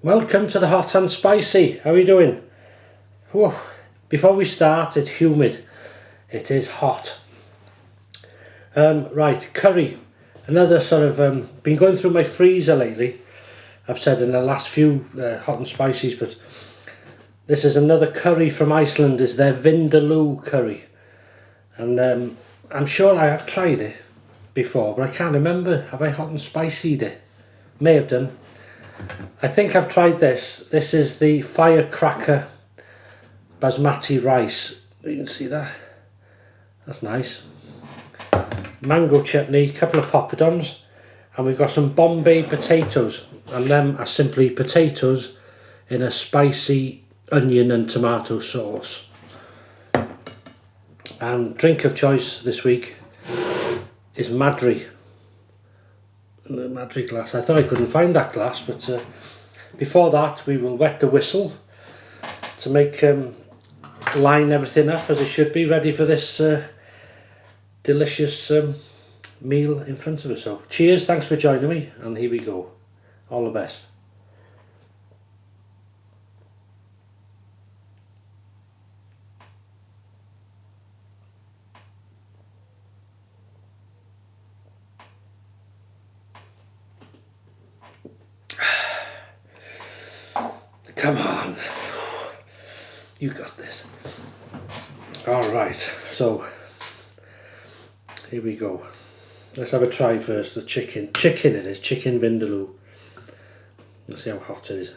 Welcome to the hot and spicy. How are you doing? Whew. Before we start, it's humid. It is hot. Right, curry. Another sort of, been going through my freezer lately. I've said in the last few hot and spices, but this is another curry from Iceland. It's their Vindaloo curry. And I'm sure I have tried it before, but I can't remember. Have I hot and spicied it? May have done. I think I've tried this. This is the Firecracker Basmati Rice. You can see that. That's nice. Mango chutney, couple of Popadoms, and we've got some Bombay potatoes. And them are simply potatoes in a spicy onion and tomato sauce. And drink of choice this week is Madri. The Madri glass. I thought I couldn't find that glass, but before that we will wet the whistle to make line everything up as it should be, ready for this delicious meal in front of us. So cheers, thanks for joining me, and here we go. All the best. Come on, you got this. All right, so here we go. Let's have a try first. The chicken. Chicken it is. Chicken Vindaloo. Let's see how hot it is.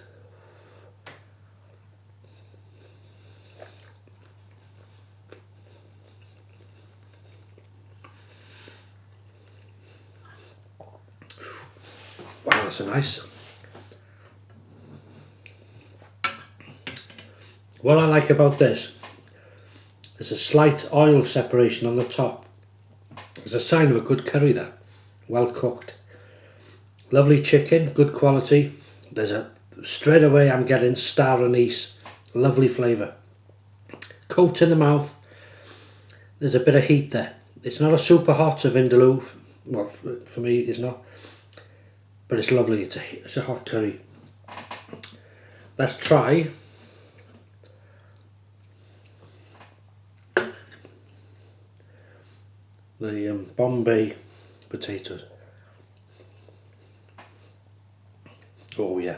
Wow, that's a nice. What I like about this, there's a slight oil separation on the top. It's a sign of a good curry there, well cooked. Lovely chicken, good quality. Straight away I'm getting star anise, lovely flavour. Coat in the mouth, there's a bit of heat there. It's not a super hot Vindaloo, well for me it's not, but it's lovely, it's a hot curry. Let's try the Bombay potatoes. Oh yeah,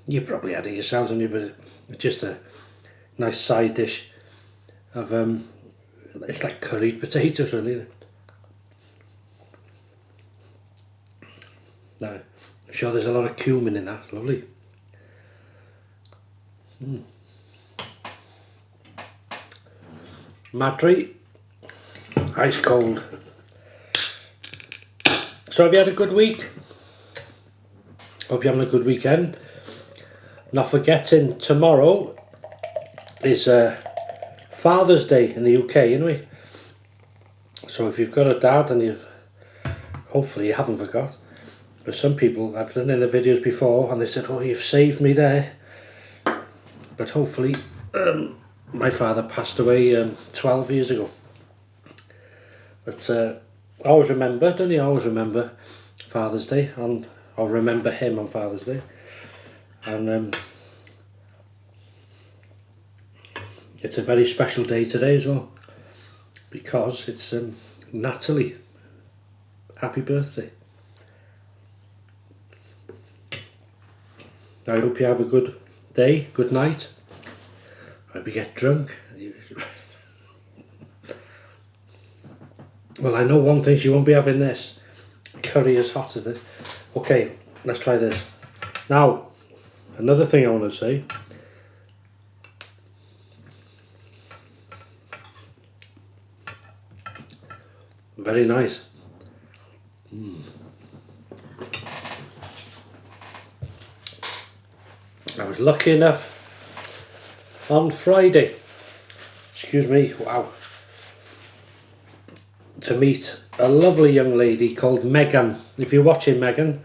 you probably had it yourselves, haven't you? But it's just a nice side dish of it's like curried potatoes, really. Now, I'm sure there's a lot of cumin in that. It's lovely. Madri. Ice cold. So have you had a good week? Hope you're having a good weekend. Not forgetting tomorrow is Father's Day in the UK, anyway. So if you've got a dad and hopefully you haven't forgot. For some people, I've done in the videos before and they said, oh, you've saved me there. But hopefully, my father passed away 12 years ago. But I always remember, don't you always remember Father's Day, and I'll remember him on Father's Day. And it's a very special day today as well, because it's Natalie. Happy birthday. I hope you have a good day, good night. I hope you get drunk. Well, I know one thing, she won't be having this. Curry as hot as this. Okay, let's try this. Now, another thing I want to say. Very nice. I was lucky enough on Friday, excuse me, wow, to meet a lovely young lady called Megan. If you're watching, Megan,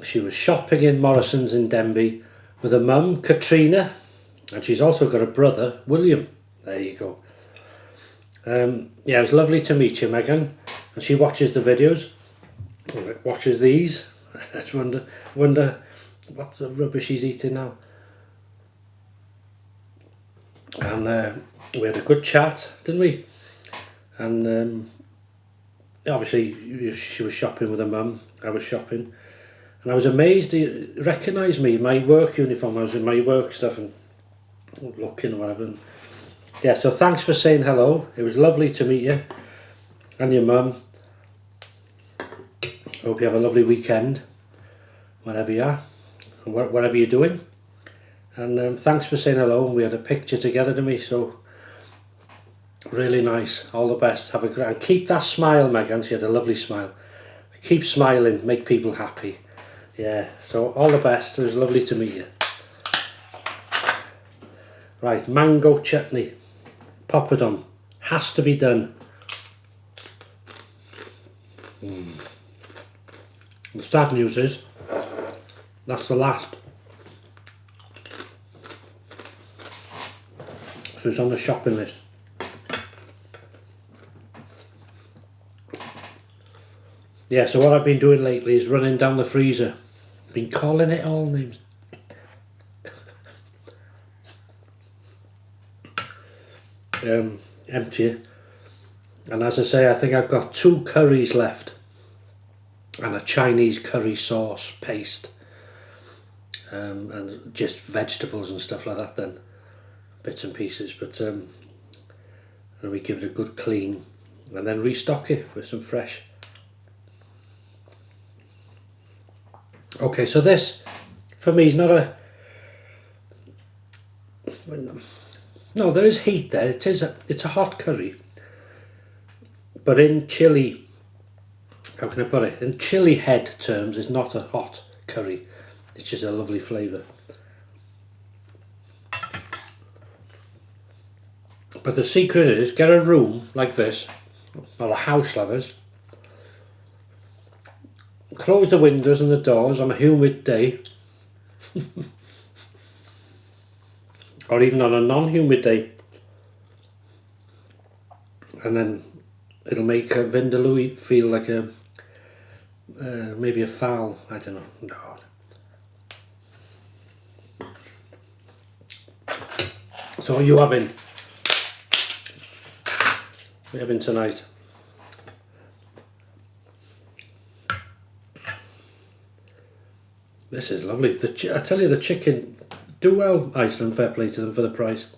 she was shopping in Morrison's in Denby with her mum, Katrina, and she's also got a brother, William. There you go. Yeah, it was lovely to meet you, Megan. And she watches the videos, watches these, I just wonder what the rubbish he's eating now. And we had a good chat, didn't we? And obviously she was shopping with her mum, I was shopping, and I was amazed he recognised me, my work uniform. I was in my work stuff and looking or whatever. And yeah, so thanks for saying hello. It was lovely to meet you and your mum. Hope you have a lovely weekend, wherever you are, and whatever you're doing. And thanks for saying hello. And we had a picture together, didn't we? So really nice. All the best. Have a great. And keep that smile, Megan. She had a lovely smile. Keep smiling. Make people happy. Yeah. So all the best. It was lovely to meet you. Right, mango chutney, Popadom, has to be done. The sad news is, that's the last. So it's on the shopping list. Yeah, so what I've been doing lately is running down the freezer. Been calling it all names. Empty it. And as I say, I think I've got 2 curries left. And a Chinese curry sauce paste. And just vegetables and stuff like that then. Bits and pieces. But and we give it a good clean. And then restock it with some fresh. Okay, so this, for me, is not a... No, there is heat there. It's a hot curry. But in chili, how can I put it? In chili head terms, it's not a hot curry. It's just a lovely flavour. But the secret is, get a room like this, or a house, lovers. Close the windows and the doors on a humid day. Or even on a non-humid day. And then it'll make a Vindaloo feel like a maybe a fowl. I don't know. No. So what are you having? What are you having tonight? This is lovely. I tell you, the chicken, do well, Iceland, fair play to them for the price.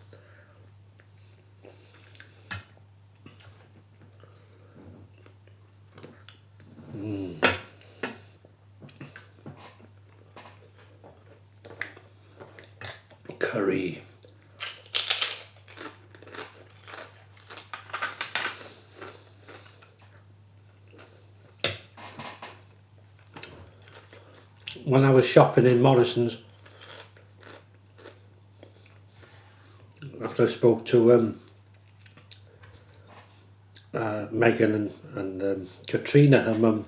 Curry. When I was shopping in Morrison's, after I spoke to Megan and Katrina, her mum,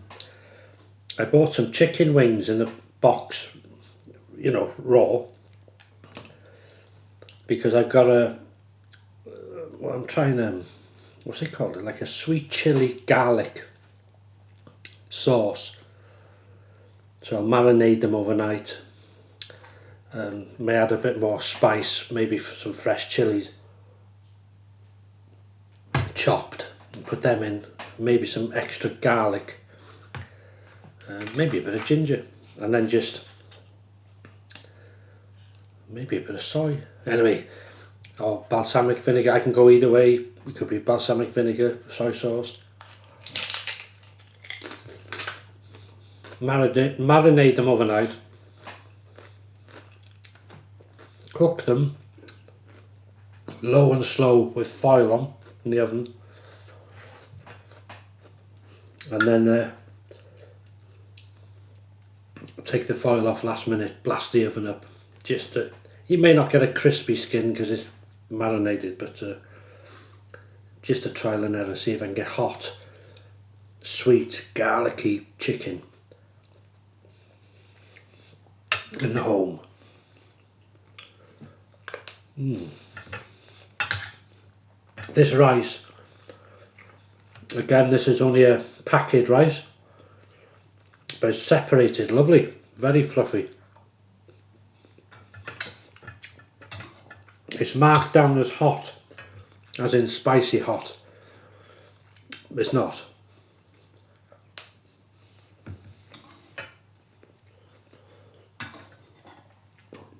I bought some chicken wings in a box, you know, raw, because I've got I'm trying what's it called? Like a sweet chili garlic sauce. So I'll marinate them overnight. May add a bit more spice, maybe for some fresh chilies chopped, and put them in. Maybe some extra garlic, maybe a bit of ginger, and then just maybe a bit of soy. Anyway, or balsamic vinegar. I can go either way. It could be balsamic vinegar, soy sauce. Marinate them overnight, cook them low and slow with foil on in the oven, and then take the foil off last minute, blast the oven up, just to, you may not get a crispy skin because it's marinated, but just a trial and error, see if I can get hot, sweet, garlicky chicken in the home. This rice, again, this is only a packet rice, but it's separated, lovely, very fluffy. It's marked down as hot, as in spicy hot. It's not.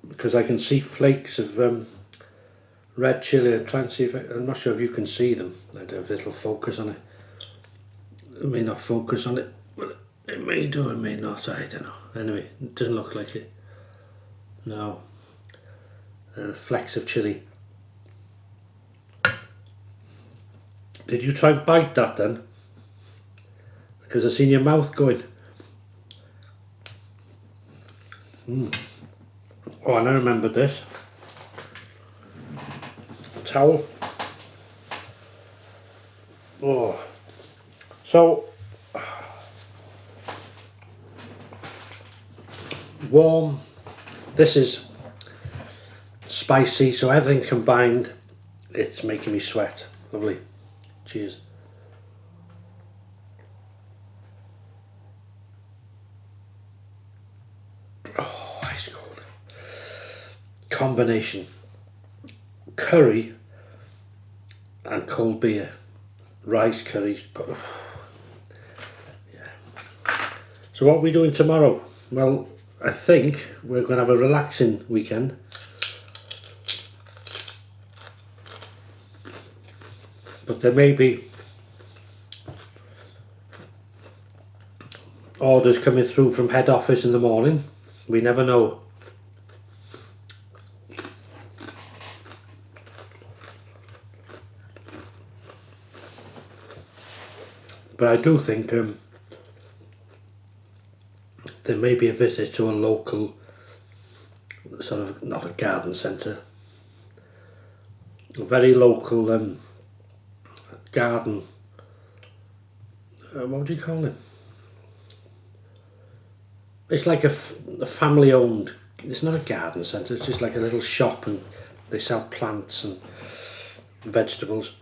Because I can see flakes of red chilli. I'm trying to see if I'm not sure if you can see them. I don't have a little focus on it. It may not focus on it, but it may do, it may not, I don't know. Anyway, it doesn't look like it. No. Flecks of chilli. Did you try and bite that then? Because I've seen your mouth going. Oh, and I remember this. Towel. Oh. So, warm. This is spicy, so everything combined, it's making me sweat. Lovely. Cheers. Oh, ice cold. Combination. Curry and cold beer. Rice, curry. Yeah. So what are we doing tomorrow? Well, I think we're going to have a relaxing weekend. But there may be orders coming through from head office in the morning. We never know. But I do think there may be a visit to a local, sort of, not a garden centre, a very local garden, what would you call it? It's like a family owned, it's not a garden centre, it's just like a little shop, and they sell plants and vegetables,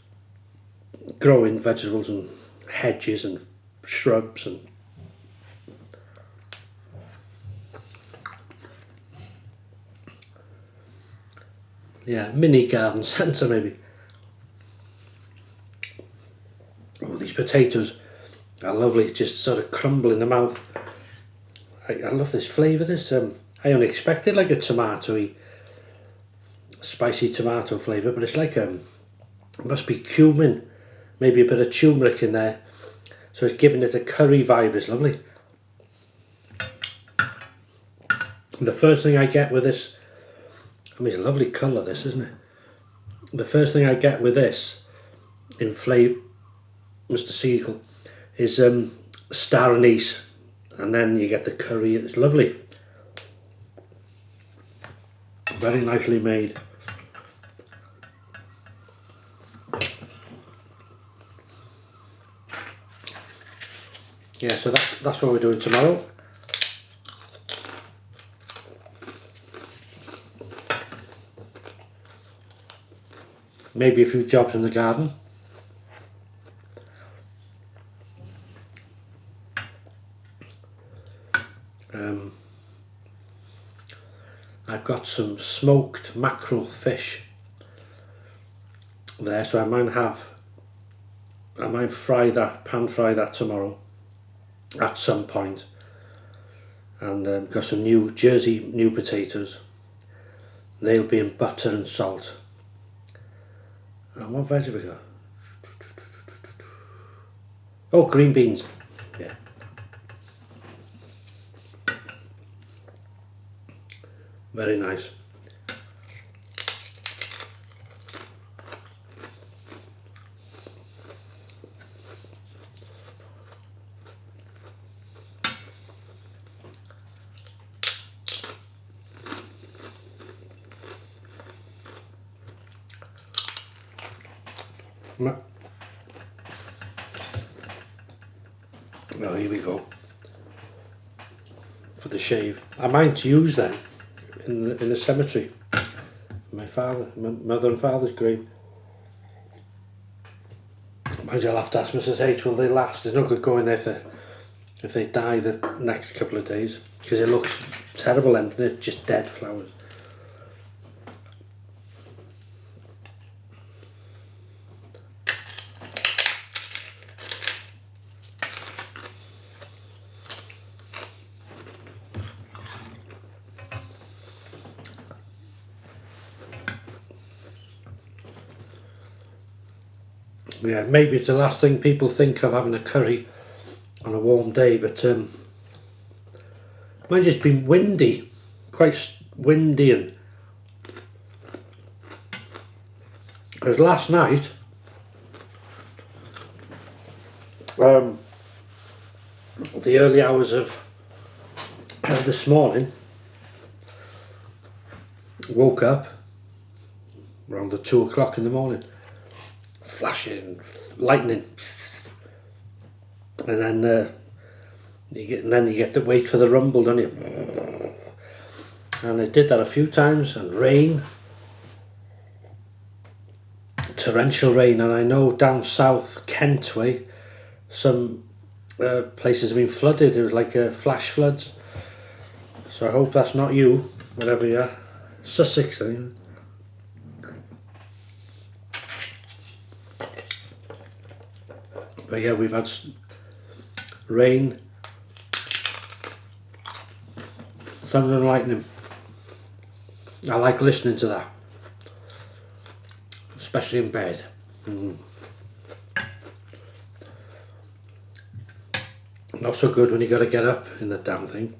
growing vegetables and hedges and shrubs and yeah, mini garden centre maybe. Oh, these potatoes are lovely, just sort of crumble in the mouth. I love this flavour. This I only expected like a tomatoey, spicy tomato flavour, but it's like it must be cumin, maybe a bit of turmeric in there, so it's giving it a curry vibe. It's lovely. And the first thing I get with this, I mean, it's a lovely colour, this, isn't it? The first thing I get with this in flavour, Mr. Siegel, is star anise, and then you get the curry. It's lovely, very nicely made. Yeah, so that's what we're doing tomorrow. Maybe a few jobs in the garden. I've got some smoked mackerel fish there, so I might fry that, pan fry that tomorrow at some point. And got some new potatoes. They'll be in butter and salt. And what veg have we got? Oh, green beans. Yeah. Very nice. Oh, here we go. For the shave. I might use them in the cemetery. My mother and father's grave. Mind you, I'll have to ask Mrs H, will they last? There's no good going there for if they die the next couple of days, because it looks terrible ending it, just dead flowers. Yeah, maybe it's the last thing people think of, having a curry on a warm day, but it might just been windy, quite windy, and because last night the early hours of this morning, woke up around the 2 o'clock in the morning, flashing lightning, and then you get to wait for the rumble, don't you? And it did that a few times, and rain, torrential rain. And I know down south Kent way, some places have been flooded. It was like flash floods. So I hope that's not you, wherever you are. Sussex, anyway. But yeah, we've had rain, thunder and lightning. I like listening to that, especially in bed. Not so good when you got to get up in the damn thing.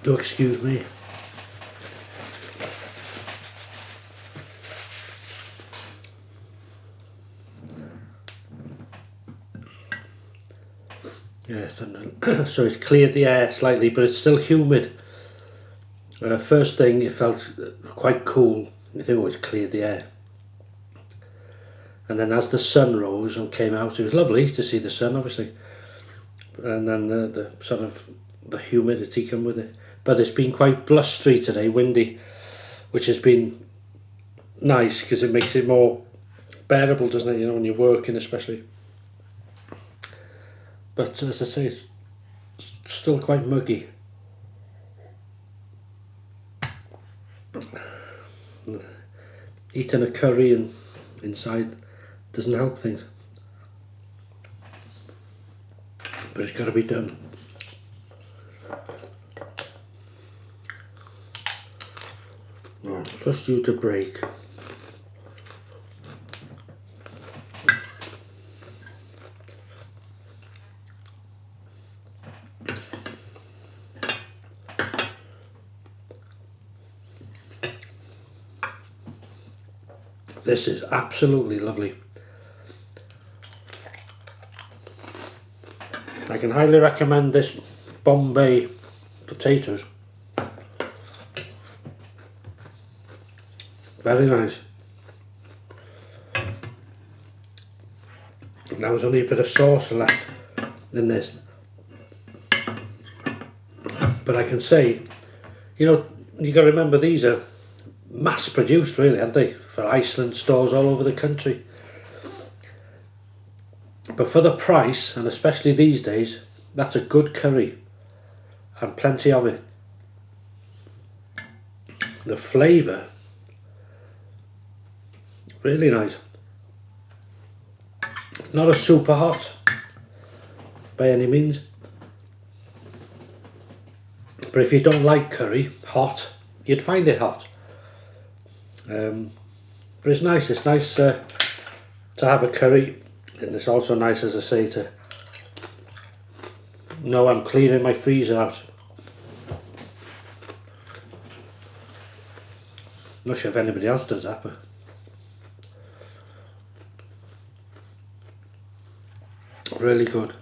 Do excuse me. Yeah, so it's cleared the air slightly, but it's still humid. First thing, it felt quite cool. I think it cleared the air. And then as the sun rose and came out, it was lovely to see the sun, obviously. And then the sort of the humidity come with it. But it's been quite blustery today, windy, which has been nice because it makes it more bearable, doesn't it? You know, when you're working, especially. But as I say, it's still quite muggy. Eating a curry and inside doesn't help things. But it's got to be done. Right, trust you to break. This is absolutely lovely. I can highly recommend this Bombay Potatoes. Very nice. Now there's only a bit of sauce left in this. But I can say, you know, you got to remember these are mass produced, really, aren't they? For Iceland stores all over the country. But for the price, and especially these days, that's a good curry. And plenty of it. The flavour, really nice. Not a super hot by any means. But if you don't like curry hot, you'd find it hot. But it's nice to have a curry, and it's also nice, as I say, to know I'm clearing my freezer out. Not sure if anybody else does that, but really good.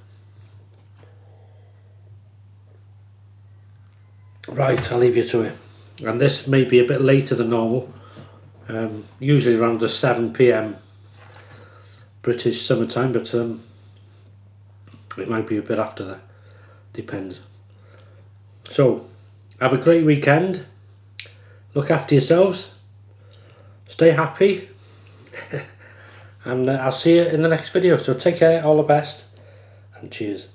Right, I'll leave you to it. And this may be a bit later than normal. Usually around the 7 PM British summertime, but it might be a bit after that. Depends. So, Have a great weekend. Look after yourselves. Stay happy. And I'll see you in the next video. So take care, all the best, and cheers.